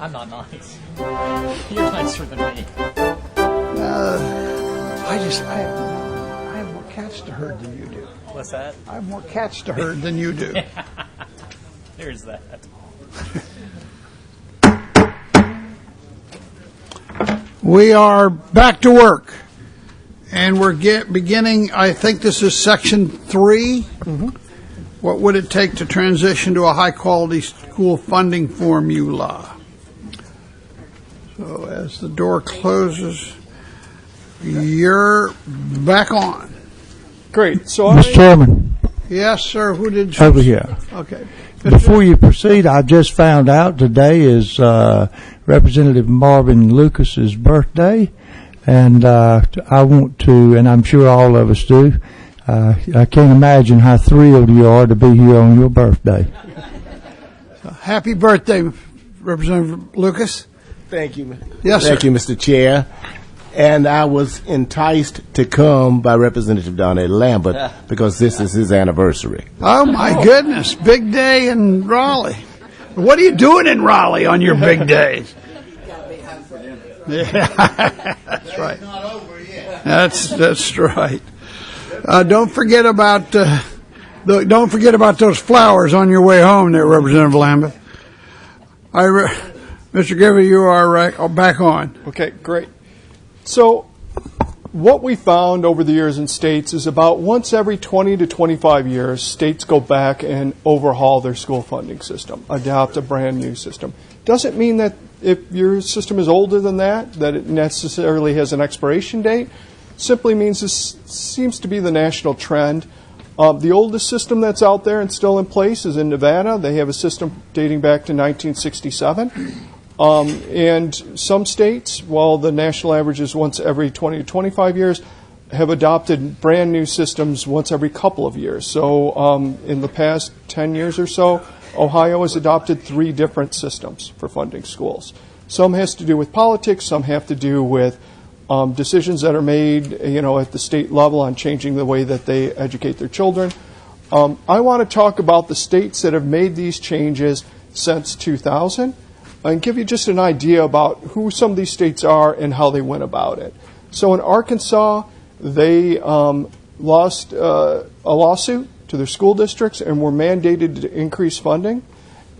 I'm not nice. You're nicer than me. I have more cats to herd than you do. What's that? I have more cats to herd than you do. There's that. We are back to work, and we're beginning, I think this is section 3. Mm-hmm. What would it take to transition to a high-quality school funding formula? So as the door closes, you're back on. Great. So, Mr. Chairman. Yes, sir. Who did you? Over here. Okay. Before you proceed, I just found out today is Representative Marvin Lucas's birthday, and I want to, and I'm sure all of us do, I can't imagine how thrilled you are to be here on your birthday. Happy birthday, Representative Lucas. Thank you. Yes, sir. Thank you, Mr. Chair. And I was enticed to come by Representative Donnie Lambert because this is his anniversary. Oh, my goodness. Big day in Raleigh. What are you doing in Raleigh on your big days? Yeah, that's right. It's not over yet. That's right. Don't forget about those flowers on your way home there, Representative Lambert. Mr. Giver, you are back on. okay, great. So what we found over the years in states is about once every 20 to 25 years, states go back and overhaul their school funding system, adopt a brand new system. Doesn't mean that if your system is older than that it necessarily has an expiration date. Simply means this seems to be the national trend. The oldest system that's out there and still in place is in Nevada. They have a system dating back to 1967. And some states, while the national average is once every 20 to 25 years, have adopted brand new systems once every couple of years. So in the past 10 years or so, Ohio has adopted 3 different systems for funding schools. Some has to do with politics, some have to do with decisions that are made, at the state level on changing the way that they educate their children. I want to talk about the states that have made these changes since 2000. And give you just an idea about who some of these states are and how they went about it. So in Arkansas, they lost a lawsuit to their school districts and were mandated to increase funding.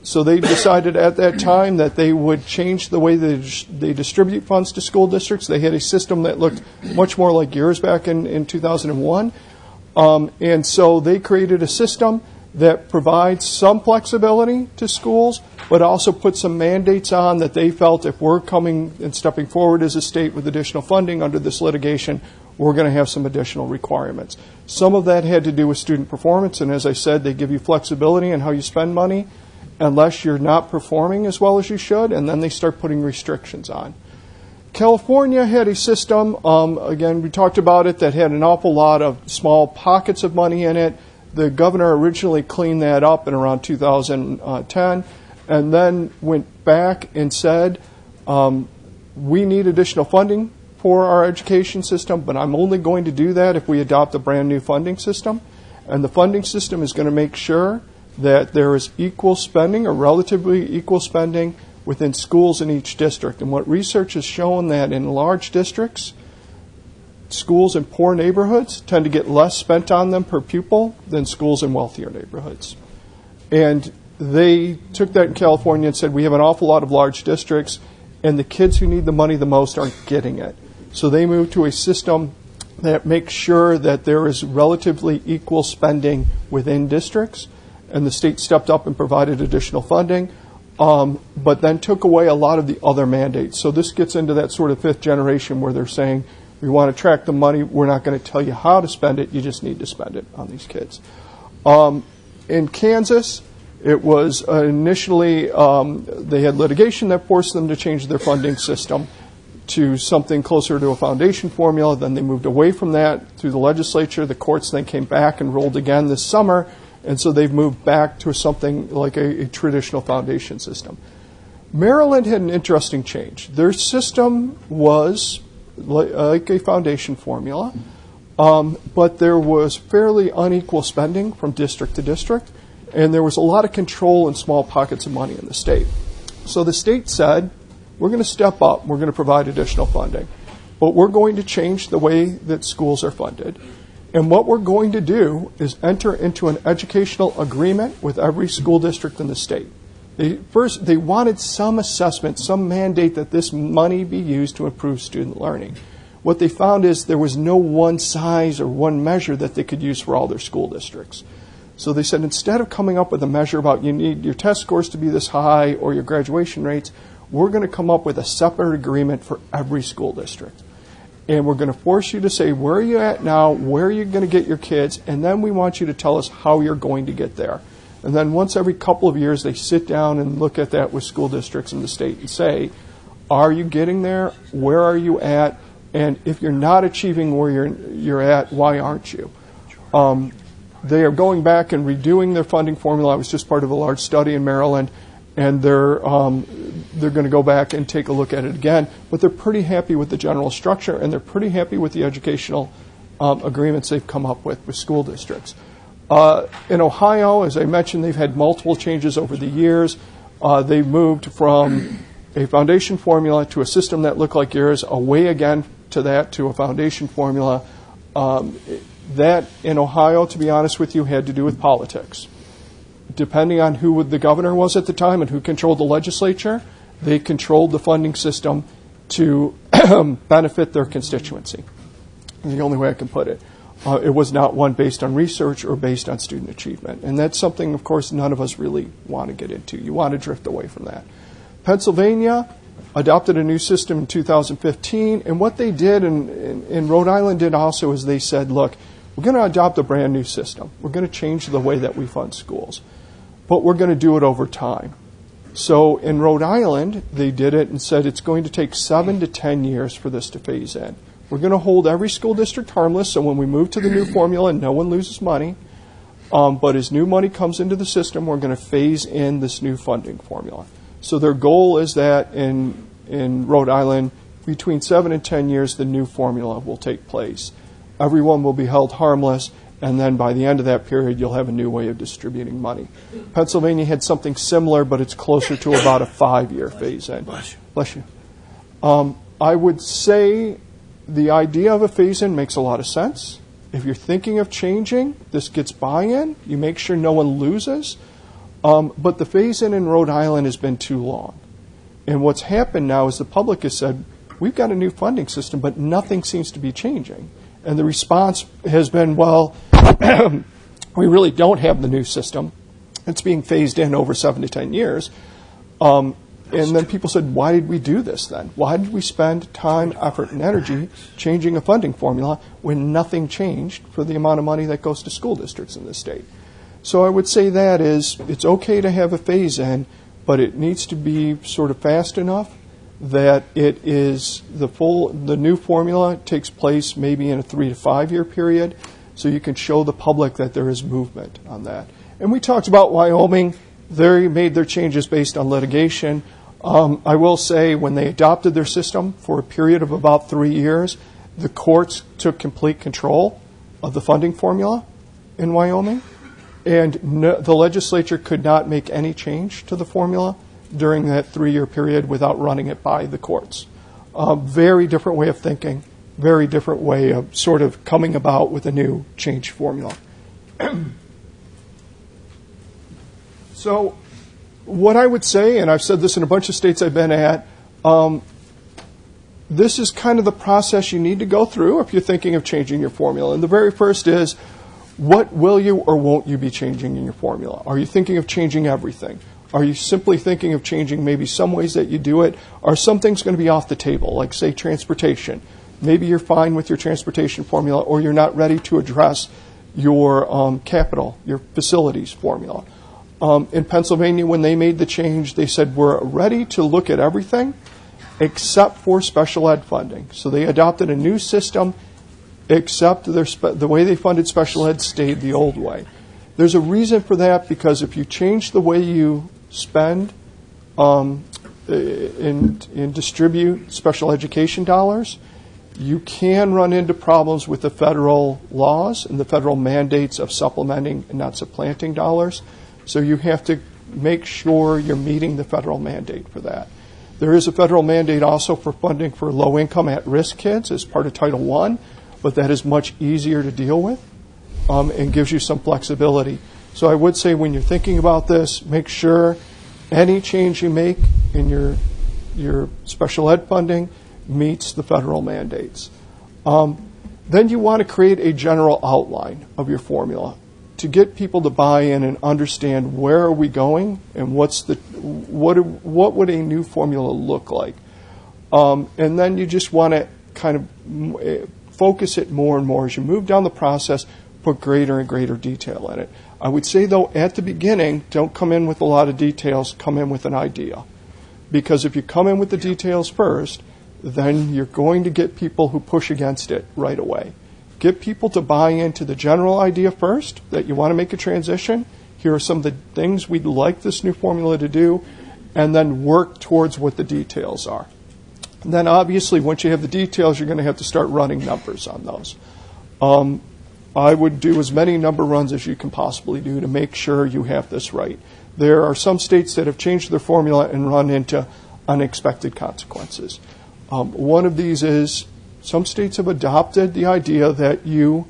So they decided at that time that they would change the way they distribute funds to school districts. They had a system that looked much more like yours back in 2001. And so they created a system that provides some flexibility to schools, but also put some mandates on that they felt if we're coming and stepping forward as a state with additional funding under this litigation, we're going to have some additional requirements. Some of that had to do with student performance, and as I said, they give you flexibility in how you spend money unless you're not performing as well as you should, and then they start putting restrictions on. California had a system, again, we talked about it, that had an awful lot of small pockets of money in it. The governor originally cleaned that up in around 2010 and then went back and said, we need additional funding for our education system, but I'm only going to do that if we adopt a brand new funding system. And the funding system is going to make sure that there is equal spending or relatively equal spending within schools in each district. And what research has shown that in large districts, schools in poor neighborhoods tend to get less spent on them per pupil than schools in wealthier neighborhoods. And they took that in California and said, we have an awful lot of large districts, and the kids who need the money the most aren't getting it. So they moved to a system that makes sure that there is relatively equal spending within districts, and the state stepped up and provided additional funding, but then took away a lot of the other mandates. So this gets into that sort of 5th generation where they're saying, we want to track the money. We're not going to tell you how to spend it. You just need to spend it on these kids. In Kansas, it was initially they had litigation that forced them to change their funding system to something closer to a foundation formula. Then they moved away from that through the legislature. The courts then came back and ruled again this summer. And so they've moved back to something like a traditional foundation system. Maryland had an interesting change. Their system was like a foundation formula, but there was fairly unequal spending from district to district, And there was a lot of control and small pockets of money in the state. So the state said, we're going to step up, we're going to provide additional funding, but we're going to change the way that schools are funded. And what we're going to do is enter into an educational agreement with every school district in the state. They wanted some assessment, some mandate that this money be used to improve student learning. What they found is there was no one size or one measure that they could use for all their school districts. So they said, instead of coming up with a measure about you need your test scores to be this high or your graduation rates, we're going to come up with a separate agreement for every school district. And we're going to force you to say, where are you at now, where are you going to get your kids, and then we want you to tell us how you're going to get there. And then once every couple of years, they sit down and look at that with school districts in the state and say, are you getting there, where are you at, and if you're not achieving where you're at, why aren't you? They are going back and redoing their funding formula. I was just part of a large study in Maryland, and they're going to go back and take a look at it again. But they're pretty happy with the general structure, and they're pretty happy with the educational agreements they've come up with school districts. In Ohio, as I mentioned, they've had multiple changes over the years. They moved from a foundation formula to a system that looked like yours, away again to that, to a foundation formula. That, in Ohio, to be honest with you, had to do with politics. Depending on who the governor was at the time and who controlled the legislature, they controlled the funding system to benefit their constituency. That's the only way I can put it. It was not one based on research or based on student achievement. And that's something, of course, none of us really want to get into. You want to drift away from that. Pennsylvania adopted a new system in 2015. And what they did, and Rhode Island did also, is they said, look, we're going to adopt a brand new system. We're going to change the way that we fund schools. But we're going to do it over time. So in Rhode Island, they did it and said it's going to take 7 to 10 years for this to phase in. We're going to hold every school district harmless, so when we move to the new formula, no one loses money. But as new money comes into the system, we're going to phase in this new funding formula. So their goal is that in Rhode Island, between 7 and 10 years, the new formula will take place. Everyone will be held harmless, and then by the end of that period, you'll have a new way of distributing money. Pennsylvania had something similar, but it's closer to about a 5-year phase-in. Bless you. I would say the idea of a phase-in makes a lot of sense. If you're thinking of changing, this gets buy-in. You make sure no one loses. But the phase-in in Rhode Island has been too long. And what's happened now is the public has said, we've got a new funding system, but nothing seems to be changing. And the response has been, well, we really don't have the new system. It's being phased in over 7 to 10 years. And then people said, why did we do this then? Why did we spend time, effort, and energy changing a funding formula when nothing changed for the amount of money that goes to school districts in this state? So I would say that is, it's okay to have a phase-in, but it needs to be sort of fast enough that it is the new formula takes place maybe in a 3 to 5 year period, so you can show the public that there is movement on that. And we talked about Wyoming. They made their changes based on litigation. I will say when they adopted their system for a period of about 3 years, the courts took complete control of the funding formula in Wyoming, and the legislature could not make any change to the formula during that 3-year period without running it by the courts. Very different way of thinking, very different way of sort of coming about with a new change formula. So what I would say, and I've said this in a bunch of states I've been at, this is kind of the process you need to go through if you're thinking of changing your formula. And the very first is, what will you or won't you be changing in your formula? Are you thinking of changing everything? Are you simply thinking of changing maybe some ways that you do it? Are some things going to be off the table, like, say, transportation? Maybe you're fine with your transportation formula, or you're not ready to address your capital, your facilities formula. In Pennsylvania, when they made the change, they said, we're ready to look at everything except for special ed funding. So they adopted a new system, except the way they funded special ed stayed the old way. There's a reason for that, because if you change the way you spend and distribute special education dollars, you can run into problems with the federal laws and the federal mandates of supplementing and not supplanting dollars. So you have to make sure you're meeting the federal mandate for that. There is a federal mandate also for funding for low-income at-risk kids as part of Title I, but that is much easier to deal with and gives you some flexibility. So I would say when you're thinking about this, make sure any change you make in your special ed funding meets the federal mandates. Then you want to create a general outline of your formula to get people to buy in and understand where are we going and what would a new formula look like. And then you just want to kind of focus it more and more as you move down the process, put greater and greater detail in it. I would say, though, at the beginning, don't come in with a lot of details, come in with an idea. Because if you come in with the details first, then you're going to get people who push against it right away. Get people to buy into the general idea first, that you want to make a transition. Here are some of the things we'd like this new formula to do, and then work towards what the details are. And then obviously, once you have the details, you're going to have to start running numbers on those. I would do as many number runs as you can possibly do to make sure you have this right. There are some states that have changed their formula and run into unexpected consequences. One of these is some states have adopted the idea that you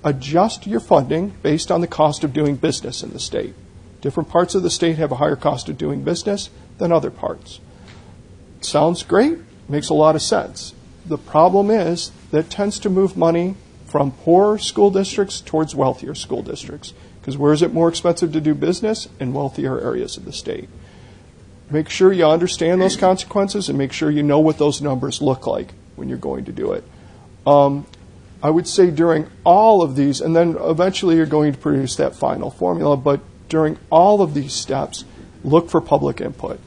adjust your funding based on the cost of doing business in the state. Different parts of the state have a higher cost of doing business than other parts. Sounds great, makes a lot of sense. The problem is that tends to move money from poorer school districts towards wealthier school districts. Because where is it more expensive to do business? In wealthier areas of the state. Make sure you understand those consequences and make sure you know what those numbers look like when you're going to do it. I would say during all of these, and then eventually you're going to produce that final formula, but during all of these steps, look for public input.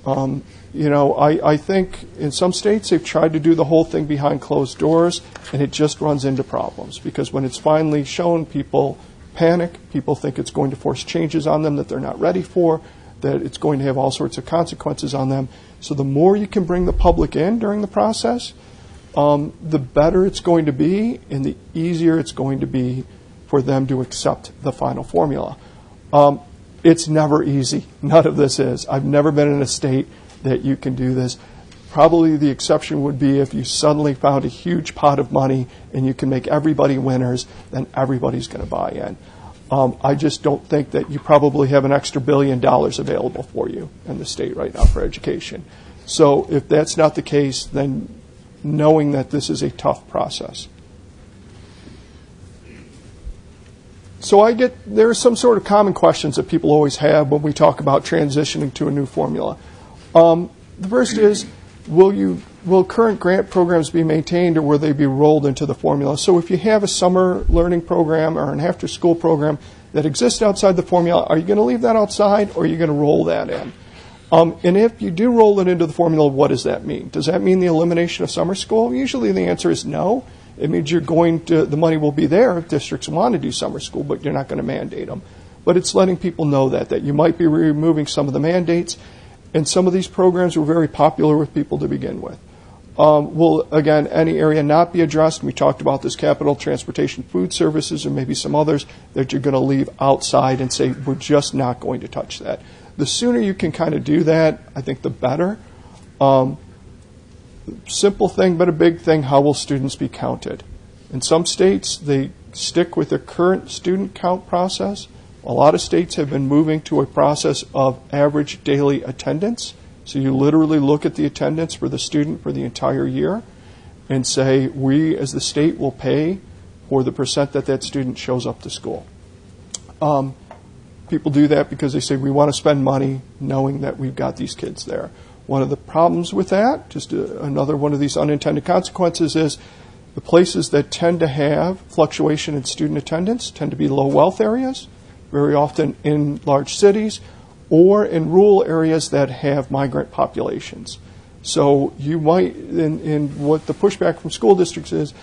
I think in some states they've tried to do the whole thing behind closed doors, and it just runs into problems because when it's finally shown, people panic. People think it's going to force changes on them that they're not ready for, that it's going to have all sorts of consequences on them. So the more you can bring the public in during the process, the better it's going to be and the easier it's going to be for them to accept the final formula. It's never easy. None of this is. I've never been in a state that you can do this. Probably the exception would be if you suddenly found a huge pot of money and you can make everybody winners, then everybody's going to buy in. I just don't think that you probably have an extra $1 billion available for you in the state right now for education. So if that's not the case, then knowing that this is a tough process. So there are some sort of common questions that people always have when we talk about transitioning to a new formula. The first is, will current grant programs be maintained or will they be rolled into the formula? So if you have a summer learning program or an after-school program that exists outside the formula, are you going to leave that outside or are you going to roll that in? And if you do roll it into the formula, what does that mean? Does that mean the elimination of summer school? Usually the answer is no. It means the money will be there if districts want to do summer school, but you're not going to mandate them. But it's letting people know that you might be removing some of the mandates. And some of these programs were very popular with people to begin with. Will, again, any area not be addressed? We talked about this capital, transportation, food services, and maybe some others that you're going to leave outside and say, we're just not going to touch that. The sooner you can kind of do that, I think the better. Simple thing, but a big thing, how will students be counted? In some states, they stick with their current student count process. A lot of states have been moving to a process of average daily attendance. So you literally look at the attendance for the student for the entire year and say, we as the state will pay for the percent that student shows up to school. People do that because they say, we want to spend money knowing that we've got these kids there. One of the problems with that, just another one of these unintended consequences, is the places that tend to have fluctuation in student attendance tend to be low wealth areas, very often in large cities, or in rural areas that have migrant populations. So you might, in what the pushback from school districts is,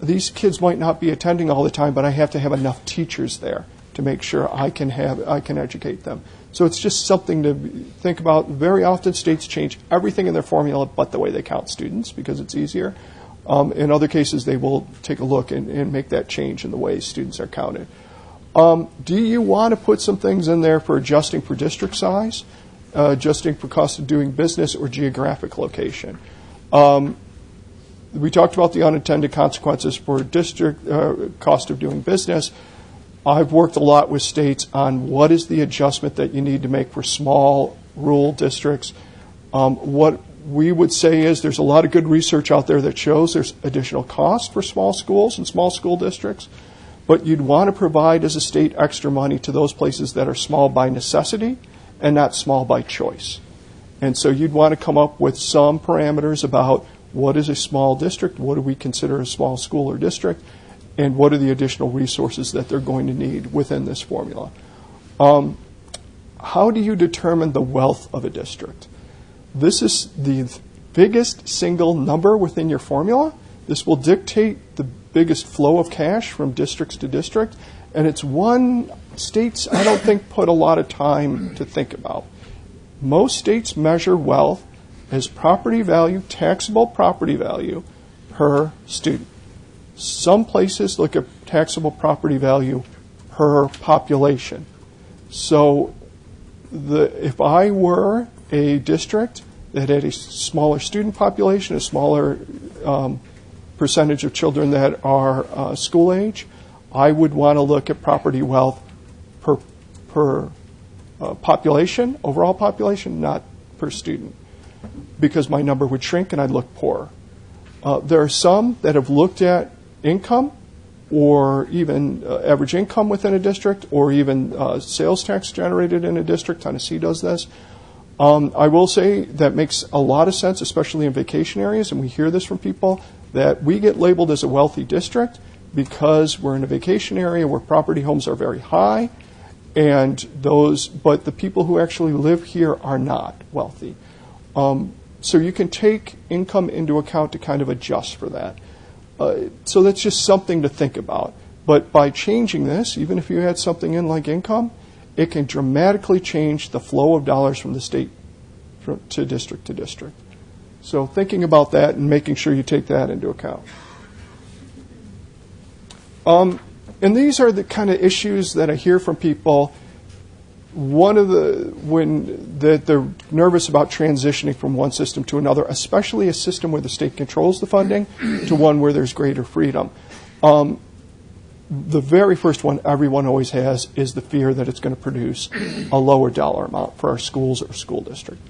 these kids might not be attending all the time, but I have to have enough teachers there to make sure I can educate them. So it's just something to think about. Very often states change everything in their formula but the way they count students because it's easier. In other cases, they will take a look and make that change in the way students are counted. Do you want to put some things in there for adjusting for district size, adjusting for cost of doing business, or geographic location? We talked about the unintended consequences for district cost of doing business. I've worked a lot with states on what is the adjustment that you need to make for small rural districts. What we would say is there's a lot of good research out there that shows there's additional cost for small schools and small school districts, but you'd want to provide as a state extra money to those places that are small by necessity and not small by choice. And so you'd want to come up with some parameters about what is a small district, what do we consider a small school or district, and what are the additional resources that they're going to need within this formula. How do you determine the wealth of a district? This is the biggest single number within your formula. This will dictate the biggest flow of cash from districts to district, and it's one states I don't think put a lot of time to think about. Most states measure wealth as property value, taxable property value per student. Some places look at taxable property value per population. So if I were a district that had a smaller student population, a smaller percentage of children that are school age, I would want to look at property wealth per population, overall population, not per student, because my number would shrink and I'd look poorer. There are some that have looked at income or even average income within a district or even sales tax generated in a district. Tennessee does this. I will say that makes a lot of sense, especially in vacation areas, and we hear this from people, that we get labeled as a wealthy district because we're in a vacation area where property homes are very high, but the people who actually live here are not wealthy. So you can take income into account to kind of adjust for that. So that's just something to think about. But by changing this, even if you had something in like income, it can dramatically change the flow of dollars from the state to district to district. So thinking about that and making sure you take that into account. And these are the kind of issues that I hear from people. One of that they're nervous about transitioning from one system to another, especially a system where the state controls the funding, to one where there's greater freedom. The very first one everyone always has is the fear that it's going to produce a lower dollar amount for our schools or school district.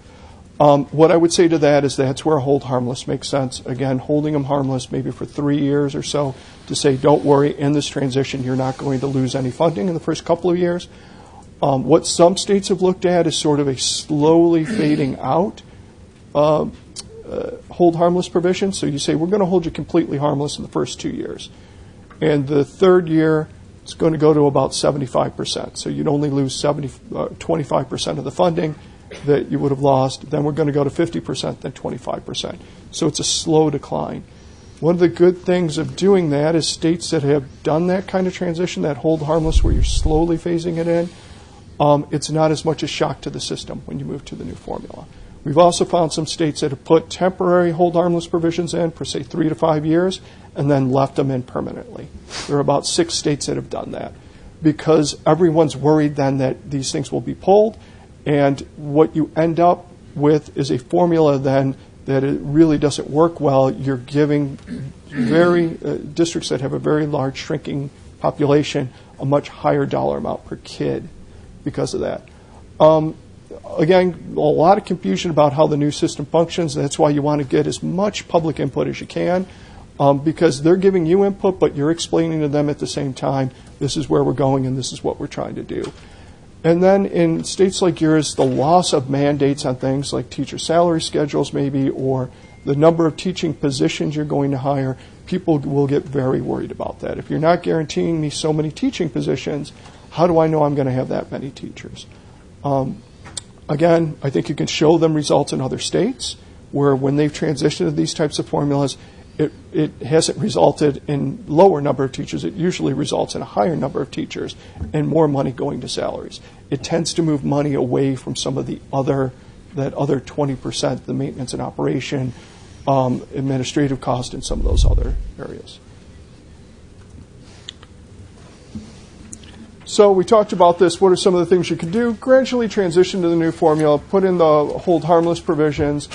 What I would say to that is that's where hold harmless makes sense. Again, holding them harmless maybe for 3 years or so to say, don't worry, in this transition you're not going to lose any funding in the first couple of years. What some states have looked at is sort of a slowly fading out hold harmless provision. So you say, we're going to hold you completely harmless in the first 2 years. And the third year, it's going to go to about 75%. So you'd only lose 25% of the funding that you would have lost. Then we're going to go to 50%, then 25%. So it's a slow decline. One of the good things of doing that is states that have done that kind of transition, that hold harmless where you're slowly phasing it in, it's not as much a shock to the system when you move to the new formula. We've also found some states that have put temporary hold harmless provisions in for, say, 3 to 5 years and then left them in permanently. There are about 6 states that have done that because everyone's worried then that these things will be pulled, and what you end up with is a formula then that it really doesn't work well. You're giving districts that have a very large shrinking population a much higher dollar amount per kid because of that. Again, a lot of confusion about how the new system functions. That's why you want to get as much public input as you can because they're giving you input, but you're explaining to them at the same time, this is where we're going and this is what we're trying to do. And then in states like yours, the loss of mandates on things like teacher salary schedules maybe, or the number of teaching positions you're going to hire, people will get very worried about that. If you're not guaranteeing me so many teaching positions, how do I know I'm going to have that many teachers? Again, I think you can show them results in other states where when they've transitioned to these types of formulas, it hasn't resulted in lower number of teachers. It usually results in a higher number of teachers and more money going to salaries. It tends to move money away from some of that other 20%, the maintenance and operation, administrative cost, and some of those other areas. So we talked about this. What are some of the things you can do? Gradually transition to the new formula, put in the hold harmless provisions,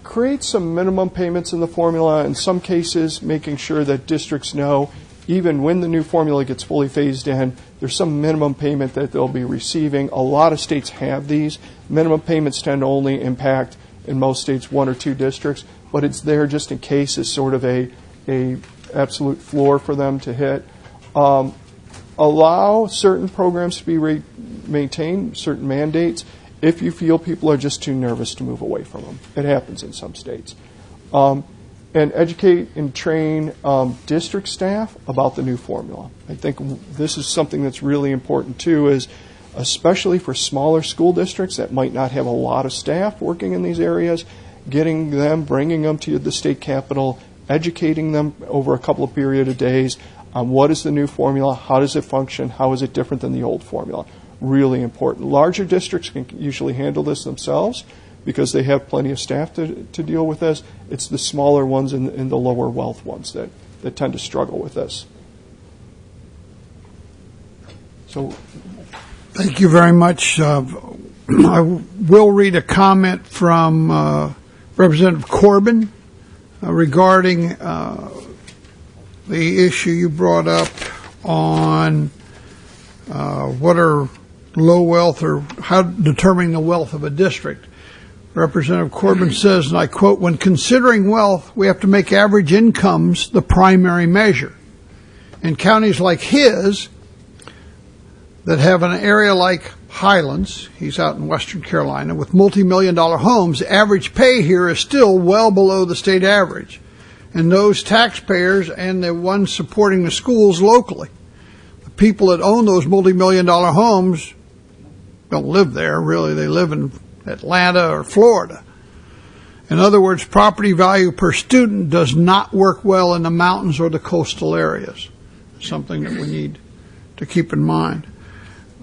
create some minimum payments in the formula. In some cases, making sure that districts know even when the new formula gets fully phased in, there's some minimum payment that they'll be receiving. A lot of states have these. Minimum payments tend to only impact, in most states, 1 or 2 districts, but it's there just in case as sort of a absolute floor for them to hit. Allow certain programs to be maintained, certain mandates, if you feel people are just too nervous to move away from them. It happens in some states. And educate and train district staff about the new formula. I think this is something that's really important too, is especially for smaller school districts that might not have a lot of staff working in these areas, getting them, bringing them to the state capitol, educating them over a couple of period of days on what is the new formula, how does it function, how is it different than the old formula. Really important. Larger districts can usually handle this themselves because they have plenty of staff to deal with this. It's the smaller ones and the lower wealth ones that tend to struggle with this. So, thank you very much. I will read a comment from Representative Corbin regarding the issue you brought up on what are low wealth, or how determining the wealth of a district. Representative Corbin says, and I quote, "When considering wealth, we have to make average incomes the primary measure. In counties like his, that have an area like Highlands," he's out in Western Carolina, "with multi-million-dollar homes, average pay here is still well below the state average. And those taxpayers and the ones supporting the schools locally. The people that own those multi-million-dollar homes don't live there, really. They live in Atlanta or Florida. In other words, property value per student does not work well in the mountains or the coastal areas. Something that we need to keep in mind.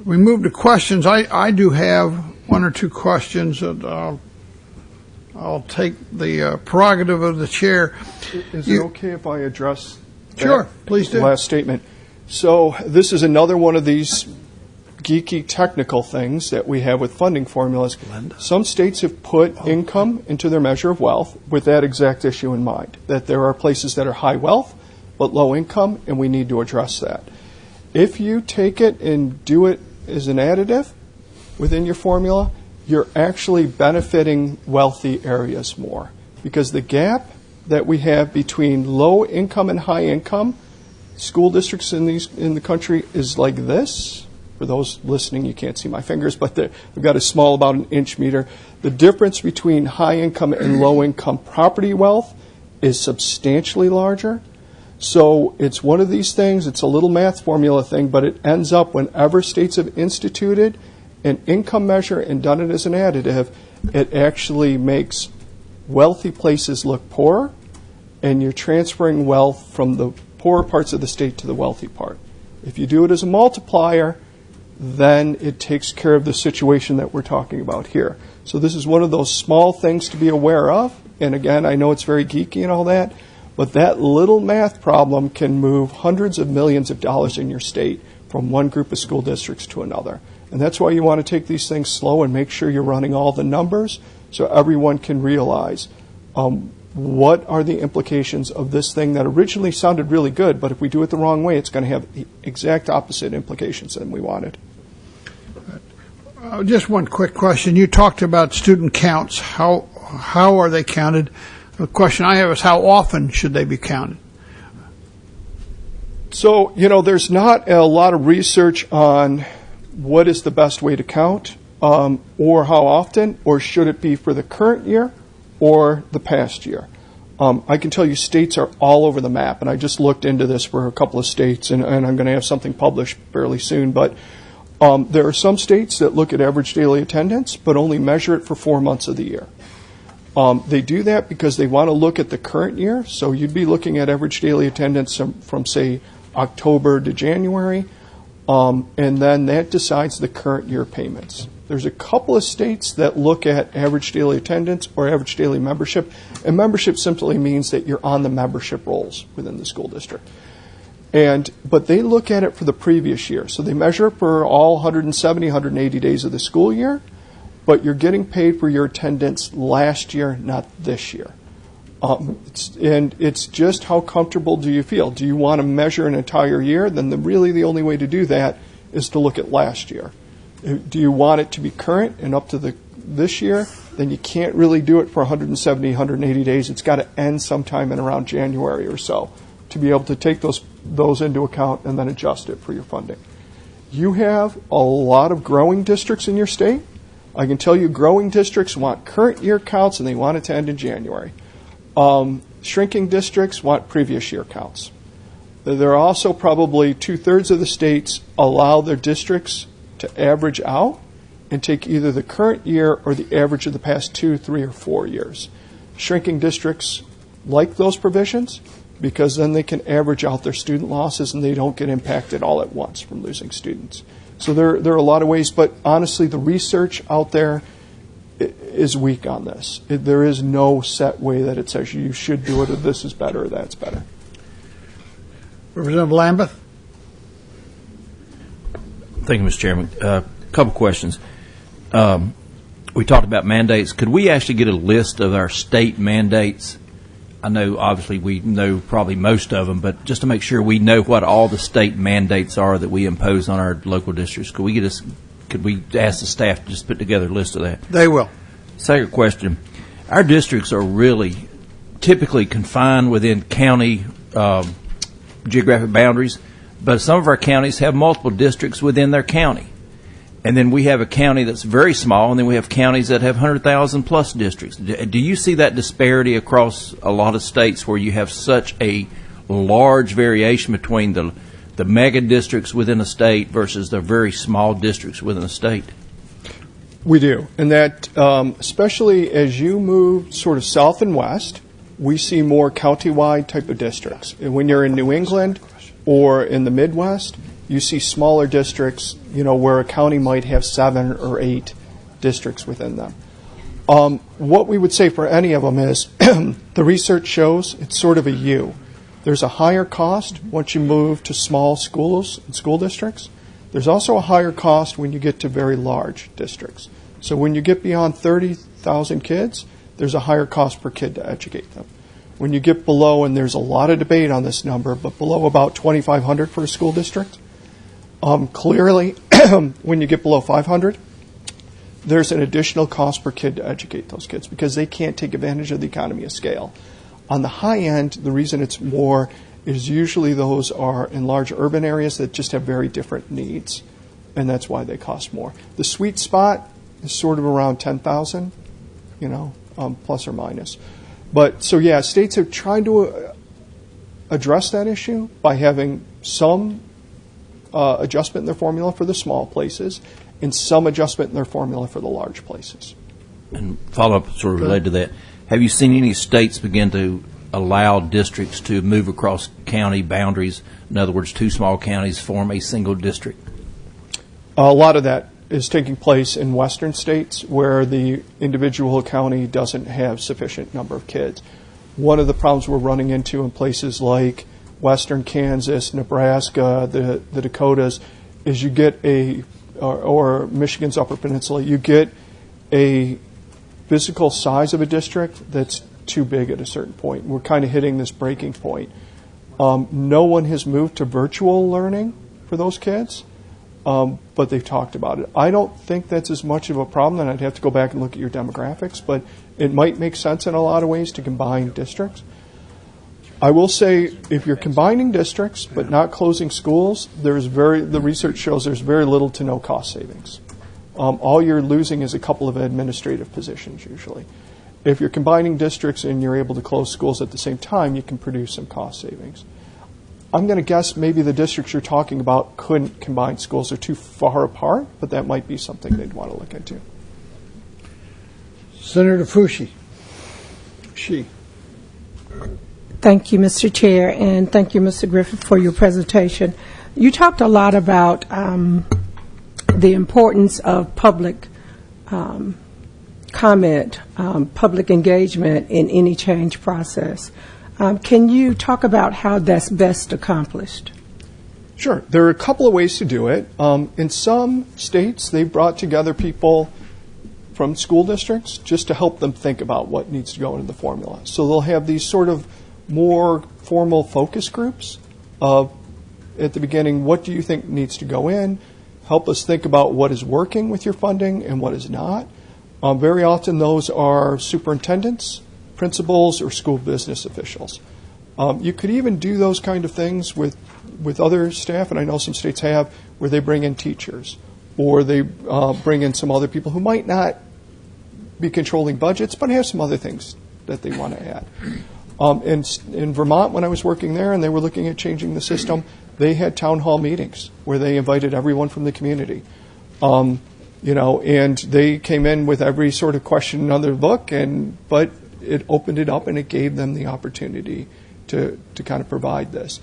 We move to questions. I do have 1 or 2 questions that I'll take the prerogative of the chair. Is it okay if I address Sure, please do. Last statement? So this is another one of these geeky technical things that we have with funding formulas. Some states have put income into their measure of wealth with that exact issue in mind, that there are places that are high wealth but low income, and we need to address that. If you take it and do it as an additive within your formula, you're actually benefiting wealthy areas more, because the gap that we have between low income and high income school districts in the country is like this. For those listening, you can't see my fingers, but I've got a small, about an inch meter. The difference between high income and low income property wealth is substantially larger. So it's one of these things, it's a little math formula thing, but it ends up, whenever states have instituted an income measure and done it as an additive, it actually makes wealthy places look poorer, and you're transferring wealth from the poorer parts of the state to the wealthy part. If you do it as a multiplier, then it takes care of the situation that we're talking about here. So this is one of those small things to be aware of. And again, I know it's very geeky and all that, but that little math problem can move hundreds of millions of dollars in your state from one group of school districts to another. And that's why you want to take these things slow and make sure you're running all the numbers so everyone can realize what are the implications of this thing that originally sounded really good, but if we do it the wrong way, it's going to have the exact opposite implications than we wanted. Just one quick question. You talked about student counts. How are they counted? The question I have is, how often should they be counted? So, there's not a lot of research on what is the best way to count, or how often, or should it be for the current year or the past year. I can tell you states are all over the map, and I just looked into this for a couple of states, and I'm going to have something published fairly soon, but there are some states that look at average daily attendance but only measure it for 4 months of the year. They do that because they want to look at the current year, so you'd be looking at average daily attendance from say, October to January, and then that decides the current year payments. There's a couple of states that look at average daily attendance or average daily membership, and membership simply means that you're on the membership rolls within the school district. But they look at it for the previous year. So they measure it for all 170, 180 days of the school year, but you're getting paid for your attendance last year, not this year. It's just how comfortable do you feel? Do you want to measure an entire year? Then really the only way to do that is to look at last year. Do you want it to be current and up to this year? Then you can't really do it for 170, 180 days. It's got to end sometime in around January or so to be able to take those into account and then adjust it for your funding. You have a lot of growing districts in your state. I can tell you growing districts want current year counts and they want it to end in January. Shrinking districts want previous year counts. There are also probably 2/3 of the states allow their districts to average out and take either the current year or the average of the past 2, 3, or 4 years. Shrinking districts like those provisions because then they can average out their student losses and they don't get impacted all at once from losing students. So there are a lot of ways, but honestly, the research out there is weak on this. There is no set way that it says you should do it or this is better or that's better. Representative Lambeth? Thank you, Mr. Chairman. A couple questions. We talked about mandates. Could we actually get a list of our state mandates? I know, obviously, we know probably most of them, but just to make sure we know what all the state mandates are that we impose on our local districts, could we ask the staff to just put together a list of that? They will. Second question. Our districts are really typically confined within county geographic boundaries, but some of our counties have multiple districts within their county. And then we have a county that's very small, and then we have counties that have 100,000 plus districts. Do you see that disparity across a lot of states where you have such a large variation between the mega districts within a state versus the very small districts within a state? We do. And that, especially as you move sort of south and west, we see more county-wide type of districts. And when you're in New England or in the Midwest, you see smaller districts, where a county might have 7 or 8 districts within them. What we would say for any of them is the research shows it's sort of a U. There's a higher cost once you move to small schools and school districts. There's also a higher cost when you get to very large districts. So when you get beyond 30,000 kids, there's a higher cost per kid to educate them. When you get below, and there's a lot of debate on this number, but below about 2,500 for a school district, clearly, when you get below 500, there's an additional cost per kid to educate those kids because they can't take advantage of the economy of scale. On the high end, the reason it's more is usually those are in large urban areas that just have very different needs, and that's why they cost more. The sweet spot is sort of around 10,000, plus or minus. But so yeah, states have tried to address that issue by having some adjustment in their formula for the small places and some adjustment in their formula for the large places. And follow-up sort of related to that, have you seen any states begin to allow districts to move across county boundaries? In other words, 2 small counties form a single district? A lot of that is taking place in western states where the individual county doesn't have sufficient number of kids. One of the problems we're running into in places like western Kansas, Nebraska, the Dakotas, is you get or Michigan's Upper Peninsula, you get a physical size of a district that's too big at a certain point. We're kind of hitting this breaking point. No one has moved to virtual learning for those kids, but they've talked about it. I don't think that's as much of a problem, and I'd have to go back and look at your demographics, but it might make sense in a lot of ways to combine districts. I will say, if you're combining districts but not closing schools, the research shows there's very little to no cost savings. All you're losing is a couple of administrative positions usually. If you're combining districts and you're able to close schools at the same time, you can produce some cost savings. I'm going to guess maybe the districts you're talking about couldn't combine schools. They're too far apart, but that might be something they'd want to look into. Senator Fushi. Thank you, Mr. Chair, and thank you, Mr. Griffith, for your presentation. You talked a lot about the importance of public comment, public engagement in any change process. Can you talk about how that's best accomplished? Sure. There are a couple of ways to do it. In some states, they've brought together people from school districts just to help them think about what needs to go into the formula. So they'll have these sort of more formal focus groups of, at the beginning, what do you think needs to go in? Help us think about what is working with your funding and what is not. Very often those are superintendents, principals, or school business officials. You could even do those kind of things with other staff, and I know some states have, where they bring in teachers or they bring in some other people who might not be controlling budgets but have some other things that they want to add. In Vermont, when I was working there and they were looking at changing the system, they had town hall meetings where they invited everyone from the community. And they came in with every sort of question in their book, but it opened it up and it gave them the opportunity to kind of provide this.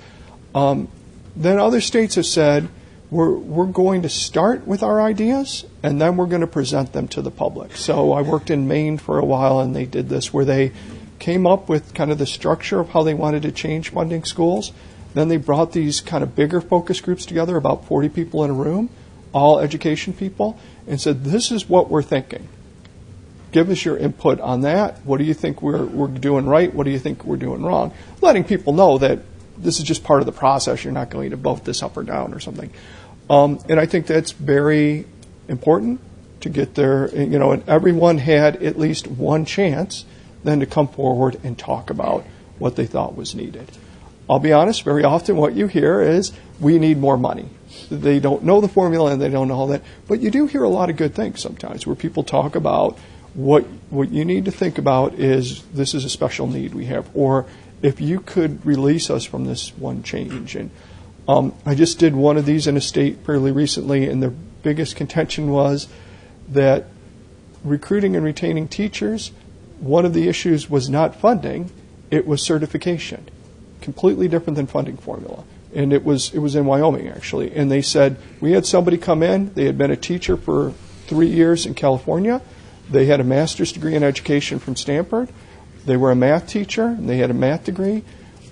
Then other states have said, we're going to start with our ideas and then we're going to present them to the public. So I worked in Maine for a while and they did this where they came up with kind of the structure of how they wanted to change funding schools. Then they brought these kind of bigger focus groups together, about 40 people in a room, all education people, and said, this is what we're thinking. Give us your input on that. What do you think we're doing right? What do you think we're doing wrong? Letting people know that this is just part of the process. You're not going to vote this up or down or something. And I think that's very important to get there. And everyone had at least one chance then to come forward and talk about what they thought was needed. I'll be honest, very often what you hear is, we need more money. They don't know the formula and they don't know all that. But you do hear a lot of good things sometimes where people talk about what you need to think about is, this is a special need we have, or if you could release us from this one change. And I just did one of these in a state fairly recently, and the biggest contention was that recruiting and retaining teachers, one of the issues was not funding, it was certification. Completely different than funding formula. And it was in Wyoming, actually. And they said, we had somebody come in, they had been a teacher for 3 years in California, they had a master's degree in education from Stanford, they were a math teacher, and they had a math degree,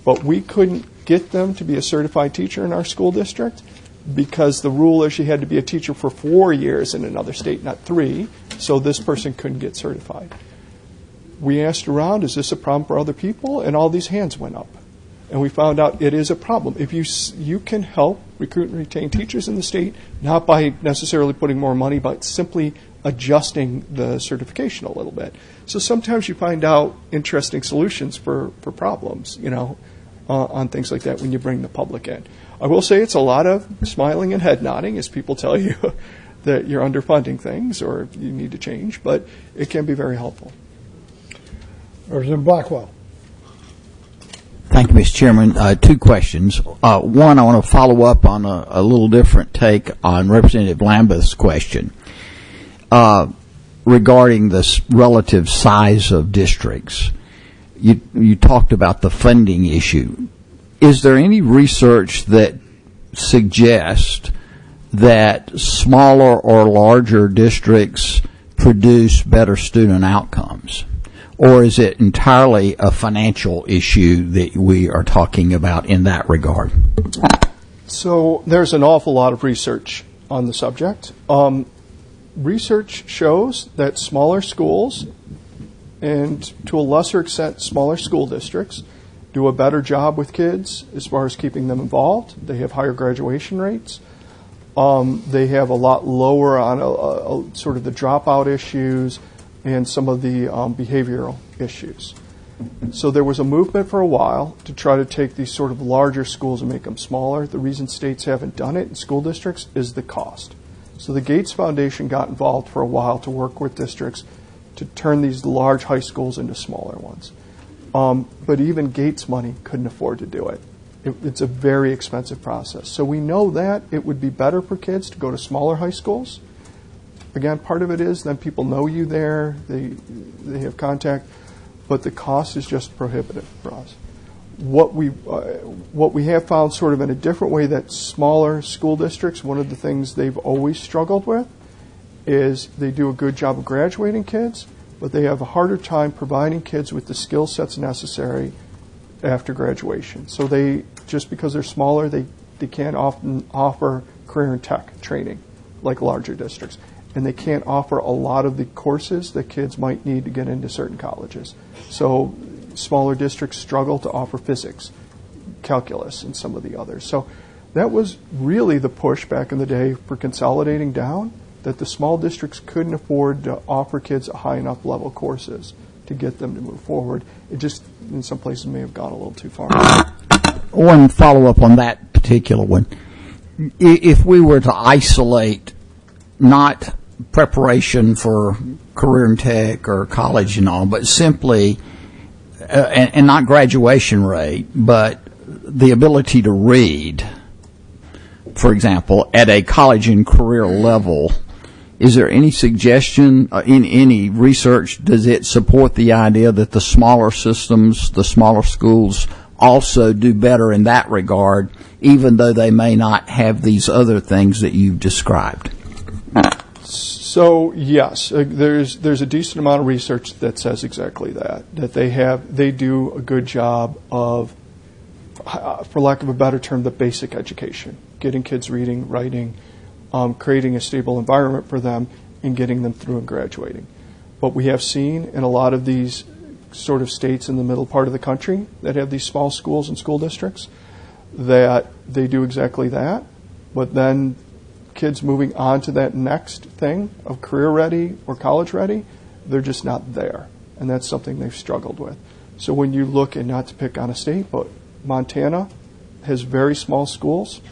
but we couldn't get them to be a certified teacher in our school district because the rule is you had to be a teacher for 4 years in another state, not 3, so this person couldn't get certified. We asked around, is this a problem for other people? And all these hands went up. And we found out it is a problem. If you can help recruit and retain teachers in the state, not by necessarily putting more money, but simply adjusting the certification a little bit. So sometimes you find out interesting solutions for problems, on things like that when you bring the public in. I will say it's a lot of smiling and head nodding as people tell you that you're underfunding things or you need to change, but it can be very helpful. Representative Blackwell. Thank you, Mr. Chairman. 2 questions. One, I want to follow up on a little different take on Representative Lambeth's question regarding the relative size of districts. You talked about the funding issue. Is there any research that suggests that smaller or larger districts produce better student outcomes? Or is it entirely a financial issue that we are talking about in that regard? So there's an awful lot of research on the subject. Research shows that smaller schools, and to a lesser extent smaller school districts, do a better job with kids as far as keeping them involved. They have higher graduation rates. They have a lot lower on sort of the dropout issues and some of the behavioral issues. So there was a movement for a while to try to take these sort of larger schools and make them smaller. The reason states haven't done it in school districts is the cost. So the Gates Foundation got involved for a while to work with districts to turn these large high schools into smaller ones. But even Gates money couldn't afford to do it. It's a very expensive process. So we know that it would be better for kids to go to smaller high schools. Again, part of it is then people know you there, they have contact, but the cost is just prohibitive for us. What we have found sort of in a different way that smaller school districts, one of the things they've always struggled with is they do a good job of graduating kids, but they have a harder time providing kids with the skill sets necessary after graduation. So just because they're smaller, they They can't often offer career and tech training like larger districts. And they can't offer a lot of the courses that kids might need to get into certain colleges. So smaller districts struggle to offer physics, calculus, and some of the others. So that was really the push back in the day for consolidating down, that the small districts couldn't afford to offer kids high enough level courses to get them to move forward. It just, in some places, may have gone a little too far. One follow-up on that particular one. If we were to isolate not preparation for career and tech or college and all, but simply, and not graduation rate, but the ability to read, for example, at a college and career level, is there any suggestion, in any research, does it support the idea that the smaller systems, the smaller schools, also do better in that regard, even though they may not have these other things that you've described? So yes, there's a decent amount of research that says exactly that they do a good job of, for lack of a better term, the basic education, getting kids reading, writing, creating a stable environment for them, and getting them through and graduating. But we have seen in a lot of these sort of states in the middle part of the country that have these small schools and school districts that they do exactly that, but then kids moving on to that next thing of career ready or college ready, they're just not there. And that's something they've struggled with. So when you look, and not to pick on a state, but Montana has very small schools,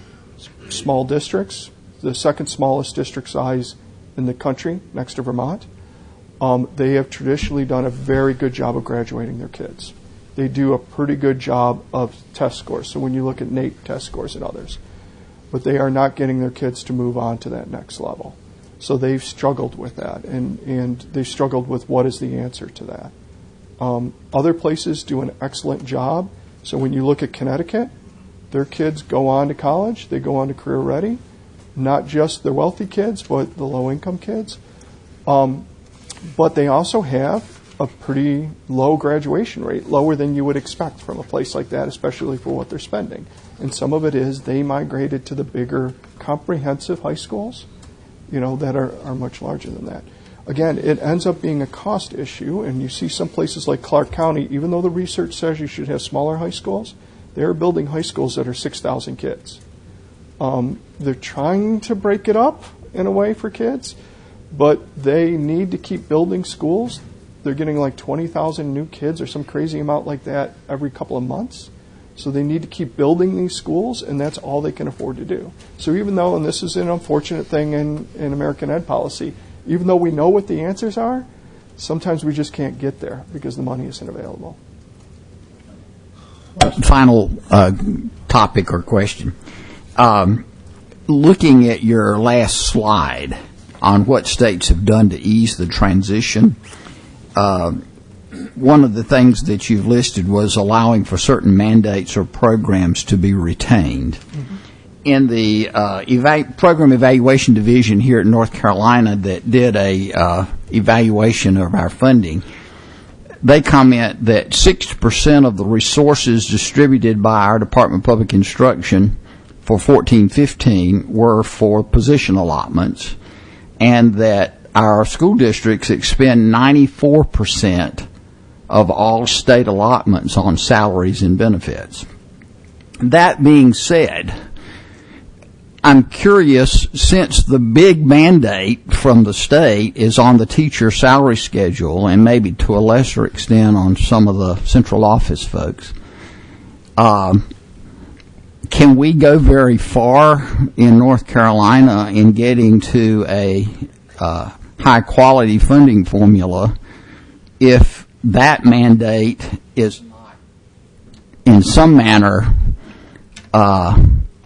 small districts, the second smallest district size in the country next to Vermont. They have traditionally done a very good job of graduating their kids. They do a pretty good job of test scores. So when you look at NAEP test scores and others, but they are not getting their kids to move on to that next level. So they've struggled with that, and they've struggled with what is the answer to that. Other places do an excellent job. So when you look at Connecticut, their kids go on to college, they go on to career ready, not just the wealthy kids, but the low-income kids. But they also have a pretty low graduation rate, lower than you would expect from a place like that, especially for what they're spending. And some of it is they migrated to the bigger comprehensive high schools, that are much larger than that. Again, it ends up being a cost issue, and you see some places like Clark County, even though the research says you should have smaller high schools, they're building high schools that are 6,000 kids. They're trying to break it up in a way for kids, but they need to keep building schools. They're getting like 20,000 new kids or some crazy amount like that every couple of months. So they need to keep building these schools, and that's all they can afford to do. So even though, and this is an unfortunate thing in American ed policy, even though we know what the answers are, sometimes we just can't get there because the money isn't available. Final topic or question. Looking at your last slide on what states have done to ease the transition, one of the things that you've listed was allowing for certain mandates or programs to be retained. Mm-hmm. In the program evaluation division here in North Carolina that did a evaluation of our funding, they comment that 60% of the resources distributed by our Department of Public Instruction for 14-15 were for position allotments, and that our school districts expend 94% of all state allotments on salaries and benefits. That being said, I'm curious, since the big mandate from the state is on the teacher salary schedule and maybe to a lesser extent on some of the central office folks, can we go very far in North Carolina in getting to a high-quality funding formula if that mandate is not in some manner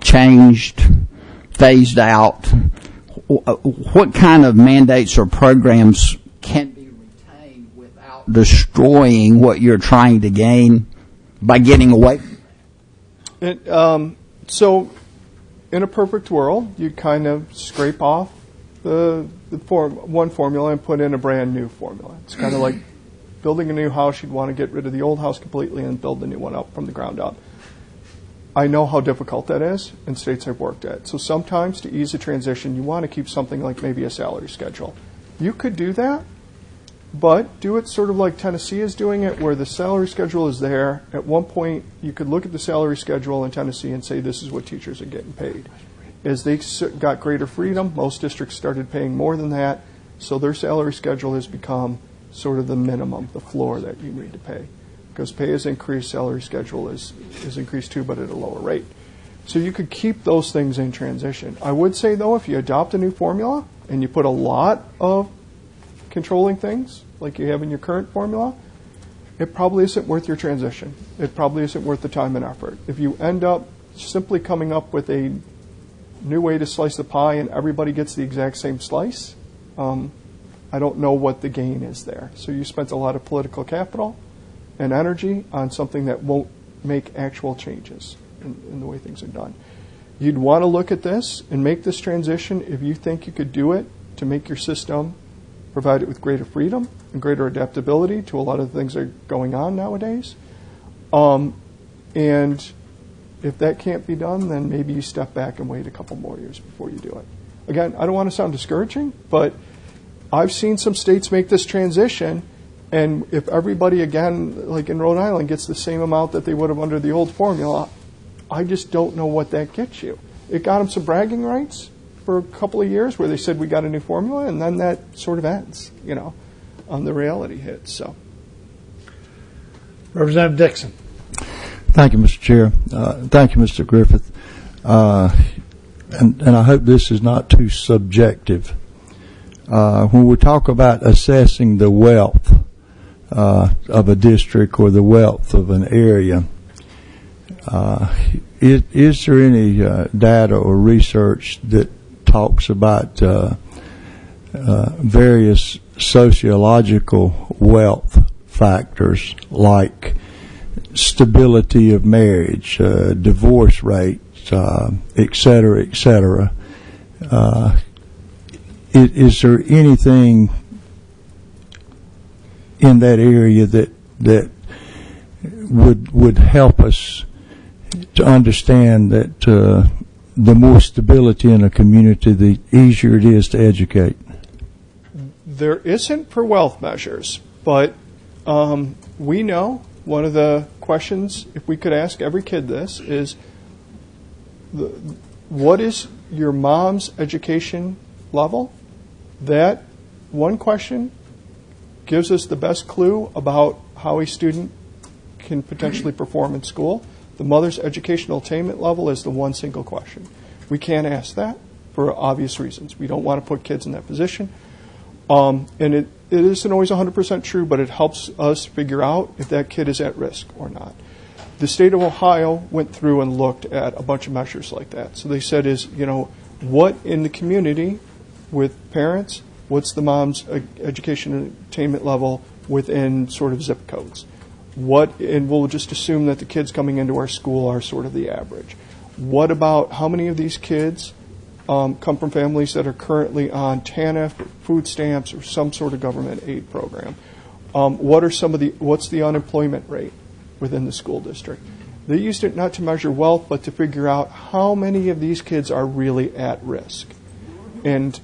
changed, phased out? What kind of mandates or programs can be retained without destroying what you're trying to gain by getting away from that? So in a perfect world, you kind of scrape off one formula and put in a brand new formula. It's kind of like building a new house. You'd want to get rid of the old house completely and build the new one up from the ground up. I know how difficult that is in states I've worked at. So sometimes to ease the transition, you want to keep something like maybe a salary schedule. You could do that, but do it sort of like Tennessee is doing it, where the salary schedule is there. At one point, you could look at the salary schedule in Tennessee and say, this is what teachers are getting paid. As they got greater freedom, most districts started paying more than that, so their salary schedule has become sort of the minimum, the floor that you need to pay. Because pay has increased, salary schedule is increased too, but at a lower rate. So you could keep those things in transition. I would say, though, if you adopt a new formula and you put a lot of controlling things, like you have in your current formula, it probably isn't worth your transition. It probably isn't worth the time and effort. If you end up simply coming up with a new way to slice the pie and everybody gets the exact same slice, I don't know what the gain is there. So you spent a lot of political capital and energy on something that won't make actual changes in the way things are done. You'd want to look at this and make this transition if you think you could do it to make your system, provide it with greater freedom and greater adaptability to a lot of the things that are going on nowadays. And if that can't be done, then maybe you step back and wait a couple more years before you do it. Again, I don't want to sound discouraging, but I've seen some states make this transition, and if everybody, again, like in Rhode Island, gets the same amount that they would have under the old formula, I just don't know what that gets you. It got them some bragging rights for a couple of years where they said we got a new formula, and then that sort of ends, the reality hits. So, Representative Dixon. Thank you, Mr. Chair. Thank you, Mr. Griffith. And I hope this is not too subjective. When we talk about assessing the wealth of a district or the wealth of an area, is there any data or research that talks about various sociological wealth factors like stability of marriage, divorce rates, et cetera, et cetera? Is there anything in that area that would help us to understand that the more stability in a community, the easier it is to educate? There isn't for wealth measures, but we know one of the questions, if we could ask every kid this, is what is your mom's education level? That one question gives us the best clue about how a student can potentially perform in school. The mother's educational attainment level is the one single question. We can't ask that for obvious reasons. We don't want to put kids in that position. And it isn't always 100% true, but it helps us figure out if that kid is at risk or not. The state of Ohio went through and looked at a bunch of measures like that. So they said what in the community with parents, what's the mom's education attainment level within sort of zip codes? And we'll just assume that the kids coming into our school are sort of the average. What about how many of these kids come from families that are currently on TANF, or food stamps, or some sort of government aid program? What's the unemployment rate within the school district? They used it not to measure wealth, but to figure out how many of these kids are really at risk. And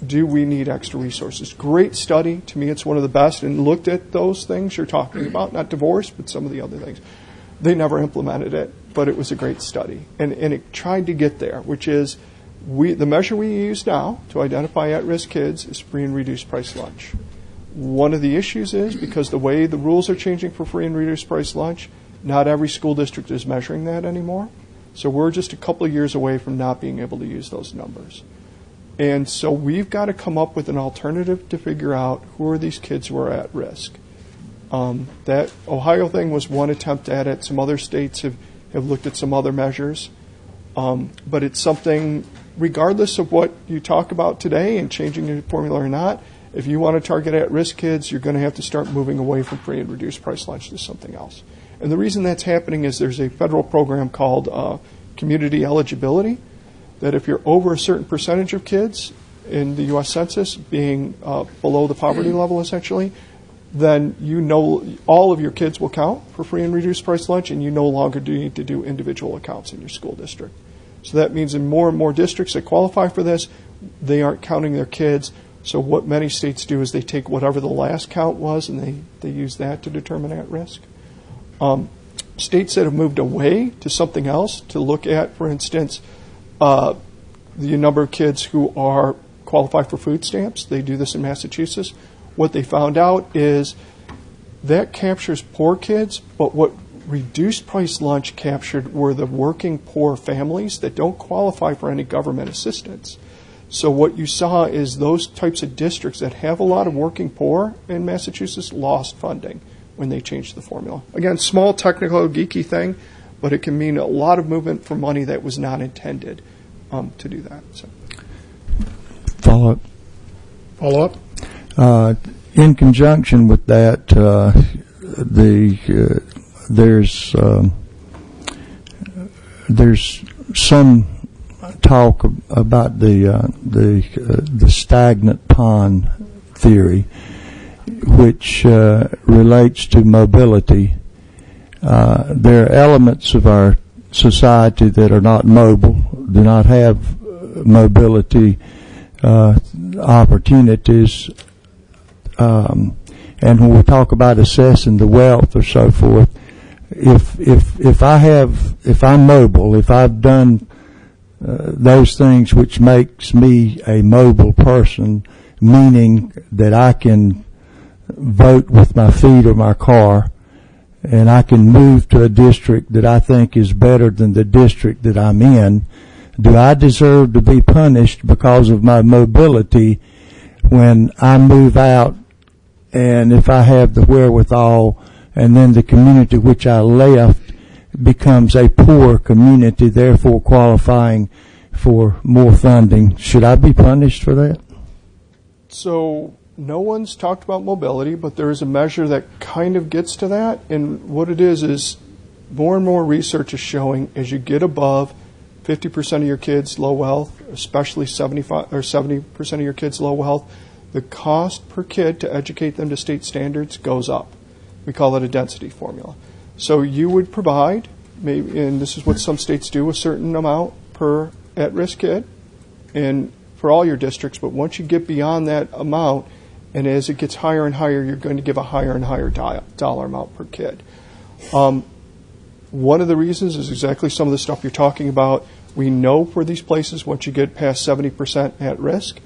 do we need extra resources? Great study. To me, it's one of the best, and looked at those things you're talking about, not divorce, but some of the other things. They never implemented it, but it was a great study. And it tried to get there, which is the measure we use now to identify at-risk kids is free and reduced price lunch. One of the issues is because the way the rules are changing for free and reduced price lunch, not every school district is measuring that anymore. So we're just a couple of years away from not being able to use those numbers. And so we've got to come up with an alternative to figure out who are these kids who are at risk. That Ohio thing was one attempt at it. Some other states have looked at some other measures. But it's something, regardless of what you talk about today and changing your formula or not, if you want to target at-risk kids, you're going to have to start moving away from free and reduced price lunch to something else. And the reason that's happening is there's a federal program called community eligibility, that if you're over a certain percentage of kids in the U.S. Census being below the poverty level, essentially, then you know all of your kids will count for free and reduced price lunch, and you no longer do need to do individual accounts in your school district. So that means in more and more districts that qualify for this, they aren't counting their kids. So what many states do is they take whatever the last count was and they use that to determine at risk. States that have moved away to something else to look at, for instance, the number of kids who are qualify for food stamps. They do this in Massachusetts. What they found out is that captures poor kids, but what reduced price lunch captured were the working poor families that don't qualify for any government assistance. So what you saw is those types of districts that have a lot of working poor in Massachusetts lost funding when they changed the formula. Again, small technical geeky thing, but it can mean a lot of movement for money that was not intended to do that. So. Follow up? In conjunction with that, there's some talk about the stagnant pond theory, which relates to mobility. There are elements of our society that are not mobile, do not have mobility opportunities, and when we talk about assessing the wealth or so forth, if I'm mobile, if I've done those things which makes me a mobile person, meaning that I can vote with my feet or my car, and I can move to a district that I think is better than the district that I'm in, do I deserve to be punished because of my mobility when I move out, and if I have the wherewithal, and then the community which I left becomes a poor community, therefore qualifying for more funding? Should I be punished for that? So no one's talked about mobility, but there is a measure that kind of gets to that. And what it is more and more research is showing as you get above 50% of your kids low wealth, especially 70% of your kids low wealth, the cost per kid to educate them to state standards goes up. We call it a density formula. So you would provide, maybe, and this is what some states do, a certain amount per at-risk kid, and for all your districts. But once you get beyond that amount, and as it gets higher and higher, you're going to give a higher and higher dollar amount per kid. One of the reasons is exactly some of the stuff you're talking about. We know for these places, once you get past 70% at risk,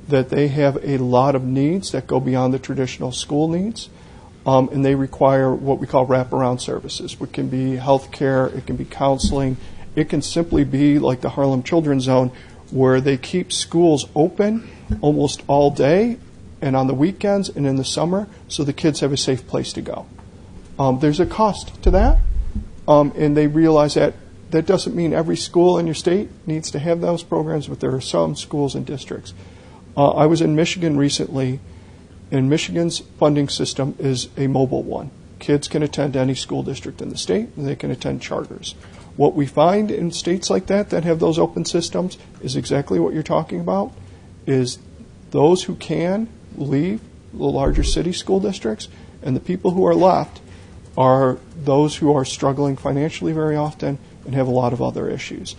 that they have a lot of needs that go beyond the traditional school needs. And they require what we call wraparound services, which can be health care, it can be counseling, it can simply be like the Harlem Children's Zone, where they keep schools open almost all day and on the weekends and in the summer so the kids have a safe place to go. There's a cost to that, and they realize that that doesn't mean every school in your state needs to have those programs, but there are some schools and districts. I was in Michigan recently, and Michigan's funding system is a mobile one. Kids can attend any school district in the state, and they can attend charters. What we find in states like that have those open systems is exactly what you're talking about, is those who can leave the larger city school districts, and the people who are left are those who are struggling financially very often and have a lot of other issues.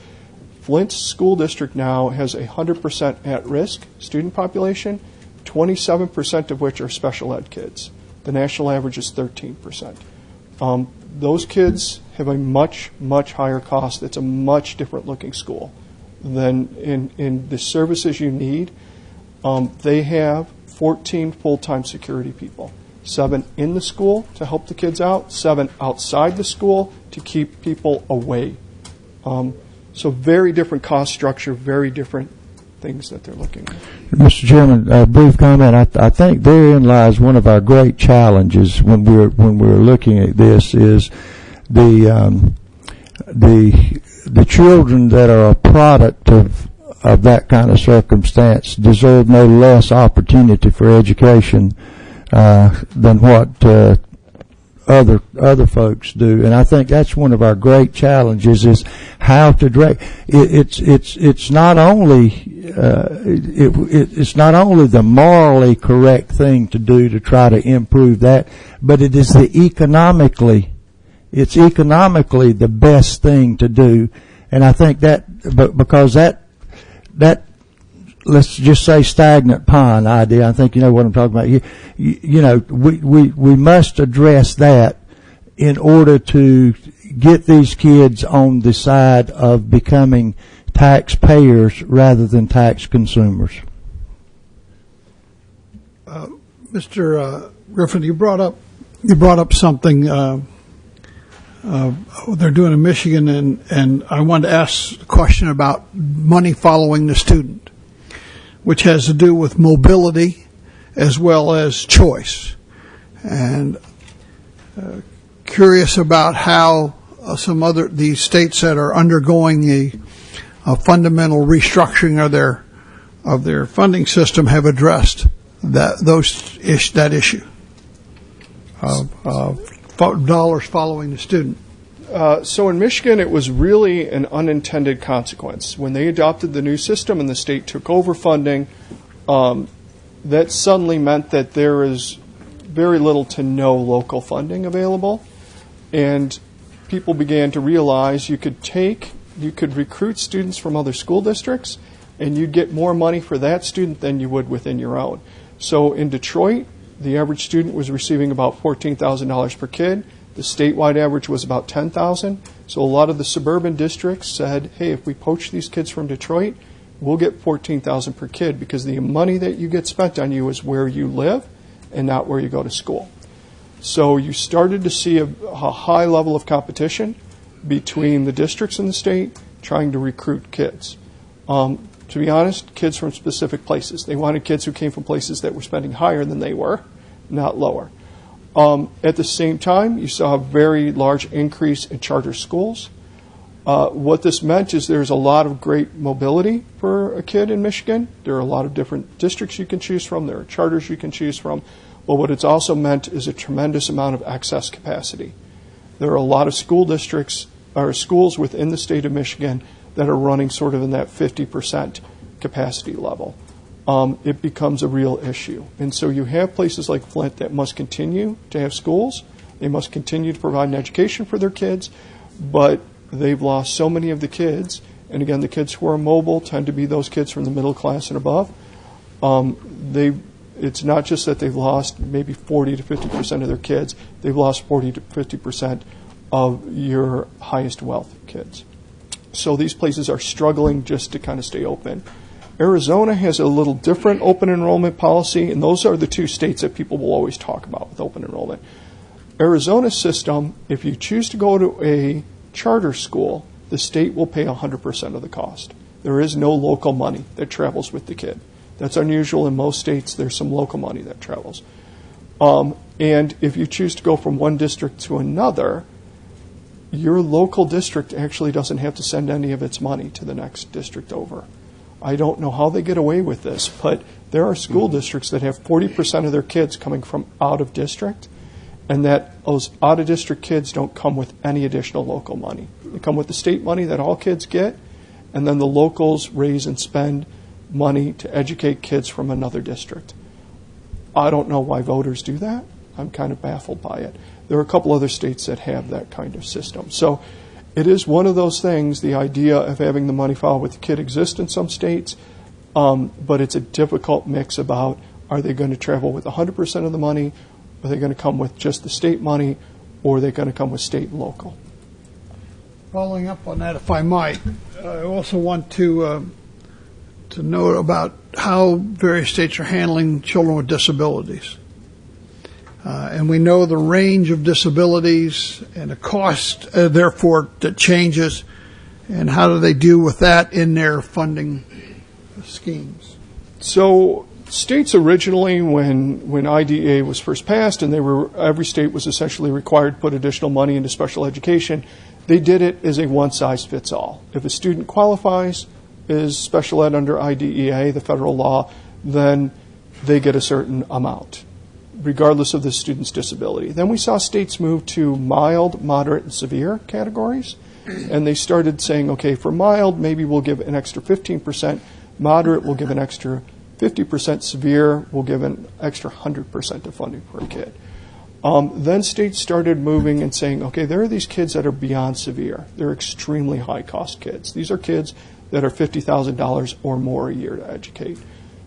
Flint's school district now has 100% at-risk student population, 27% of which are special ed kids. The national average is 13%. Those kids have a much, much higher cost. It's a much different looking school than in the services you need. They have 14 full-time security people, 7 in the school to help the kids out, 7 outside the school to keep people away. So very different cost structure, very different things that they're looking at. Mr. Chairman, a brief comment. I think therein lies one of our great challenges when we're looking at this is the children that are a product of that kind of circumstance deserve no less opportunity for education than what other folks do, and I think that's one of our great challenges is how to direct. It's not only it's not only the morally correct thing to do to try to improve that, but it is economically the best thing to do, and I think that because that let's just say stagnant pond idea. I think you know what I'm talking about. You know, we must address that in order to get these kids on the side of becoming taxpayers rather than tax consumers. Mr. Griffin, you brought up something they're doing in Michigan, and I wanted to ask a question about money following the student, which has to do with mobility as well as choice. And curious about how these states that are undergoing a fundamental restructuring of their funding system have addressed that issue of dollars following the student. So in Michigan, it was really an unintended consequence. When they adopted the new system and the state took over funding, that suddenly meant that there is very little to no local funding available. And people began to realize you could recruit students from other school districts, and you'd get more money for that student than you would within your own. So in Detroit, the average student was receiving about $14,000 per kid. The statewide average was about $10,000. So a lot of the suburban districts said, hey, if we poach these kids from Detroit, we'll get $14,000 per kid because the money that you get spent on you is where you live and not where you go to school. So you started to see a high level of competition between the districts in the state trying to recruit kids. To be honest, kids from specific places. They wanted kids who came from places that were spending higher than they were, not lower. At the same time, you saw a very large increase in charter schools. What this meant is there's a lot of great mobility for a kid in Michigan. There are a lot of different districts you can choose from. There are charters you can choose from. But what it's also meant is a tremendous amount of excess capacity. There are a lot of school districts or schools within the state of Michigan that are running sort of in that 50% capacity level. It becomes a real issue. And so you have places like Flint that must continue to have schools. They must continue to provide an education for their kids, but they've lost so many of the kids. And again, the kids who are mobile tend to be those kids from the middle class and above. It's not just that they've lost maybe 40 to 50% of their kids. They've lost 40 to 50% of your highest wealth kids. So these places are struggling just to kind of stay open. Arizona has a little different open enrollment policy, and those are the two states that people will always talk about with open enrollment. Arizona's system, if you choose to go to a charter school, the state will pay 100% of the cost. There is no local money that travels with the kid. That's unusual. In most states, there's some local money that travels. And if you choose to go from one district to another, your local district actually doesn't have to send any of its money to the next district over. I don't know how they get away with this, but there are school districts that have 40% of their kids coming from out of district, and that those out of district kids don't come with any additional local money. They come with the state money that all kids get, and then the locals raise and spend money to educate kids from another district. I don't know why voters do that. I'm kind of baffled by it. There are a couple other states that have that kind of system. So it is one of those things, the idea of having the money follow with the kid exists in some states, but it's a difficult mix about are they going to travel with 100% of the money, are they going to come with just the state money, or are they going to come with state and local? Following up on that, if I might, I also want to note about how various states are handling children with disabilities. And we know the range of disabilities and the cost, therefore, that changes, and how do they deal with that in their funding schemes? So states originally, when IDEA was first passed and every state was essentially required to put additional money into special education, they did it as a one-size-fits-all. If a student qualifies as special ed under IDEA, the federal law, then they get a certain amount. regardless of the student's disability. Then we saw states move to mild, moderate, and severe categories. And they started saying, okay, for mild, maybe we'll give an extra 15%. Moderate, we'll give an extra 50%. Severe, we'll give an extra 100% of funding per kid. Then states started moving and saying, okay, there are these kids that are beyond severe. They're extremely high-cost kids. These are kids that are $50,000 or more a year to educate.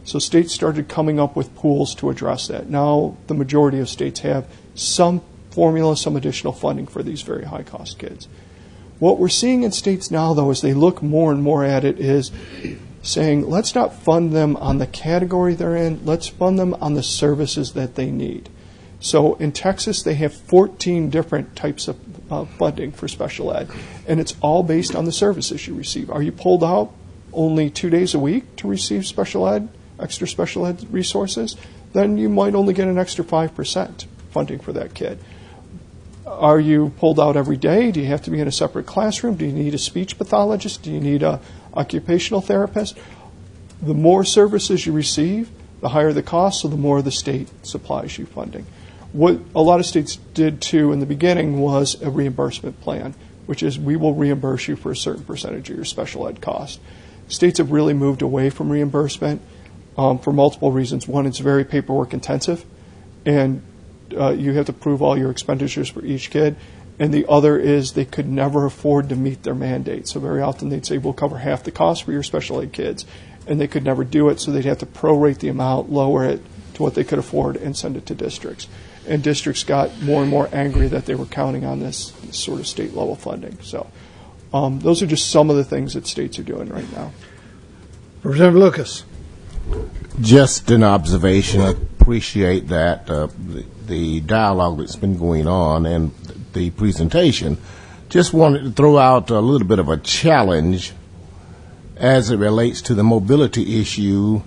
So states started coming up with pools to address that. Now the majority of states have some formula, some additional funding for these very high-cost kids. What we're seeing in states now, though, as they look more and more at it, is saying, let's not fund them on the category they're in, let's fund them on the services that they need. So in Texas, they have 14 different types of funding for special ed, and it's all based on the services you receive. Are you pulled out only 2 days a week to receive special ed, extra special ed resources? Then you might only get an extra 5% funding for that kid. Are you pulled out every day? Do you have to be in a separate classroom? Do you need a speech pathologist? Do you need an occupational therapist? The more services you receive, the higher the cost, so the more the state supplies you funding. What a lot of states did, too, in the beginning was a reimbursement plan, which is we will reimburse you for a certain percentage of your special ed cost. States have really moved away from reimbursement for multiple reasons. One, it's very paperwork intensive, and you have to prove all your expenditures for each kid. And the other is they could never afford to meet their mandate. So very often they'd say, we'll cover half the cost for your special ed kids. And they could never do it, so they'd have to prorate the amount, lower it to what they could afford, and send it to districts. And districts got more and more angry that they were counting on this sort of state-level funding. So those are just some of the things that states are doing right now. Representative Lucas. Just an observation. I appreciate that, the dialogue that's been going on and the presentation. Just wanted to throw out a little bit of a challenge as it relates to the mobility issue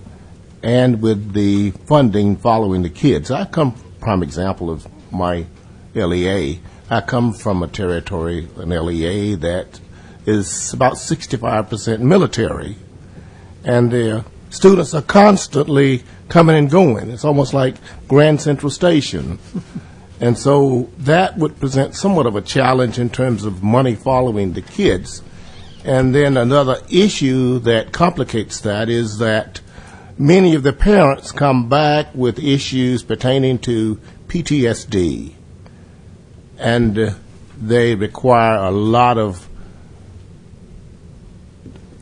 and with the funding following the kids. I come, prime example of my LEA, I come from a territory, an LEA, that is about 65% military. And the students are constantly coming and going. It's almost like Grand Central Station. And so that would present somewhat of a challenge in terms of money following the kids. And then another issue that complicates that is that many of the parents come back with issues pertaining to PTSD. And they require a lot of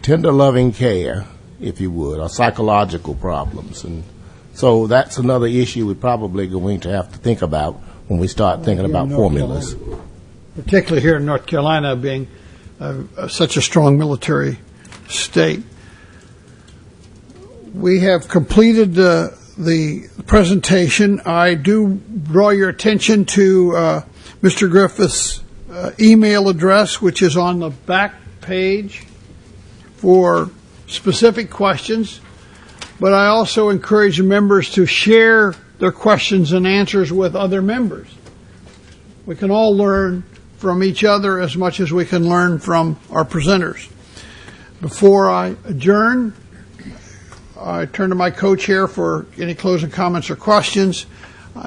tender loving care, if you would, or psychological problems. And so that's another issue we're probably going to have to think about when we start thinking about formulas. Particularly here in North Carolina, being such a strong military state. We have completed the presentation. I do draw your attention to Mr. Griffith's email address, which is on the back page for specific questions, but I also encourage members to share their questions and answers with other members. We can all learn from each other as much as we can learn from our presenters. Before I adjourn, I turn to my co-chair for any closing comments or questions.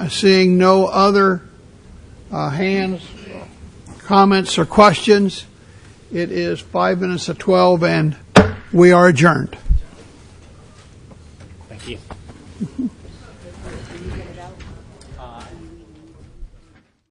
Seeing no other hands, comments, or questions, it is 5 minutes to 12, and we are adjourned.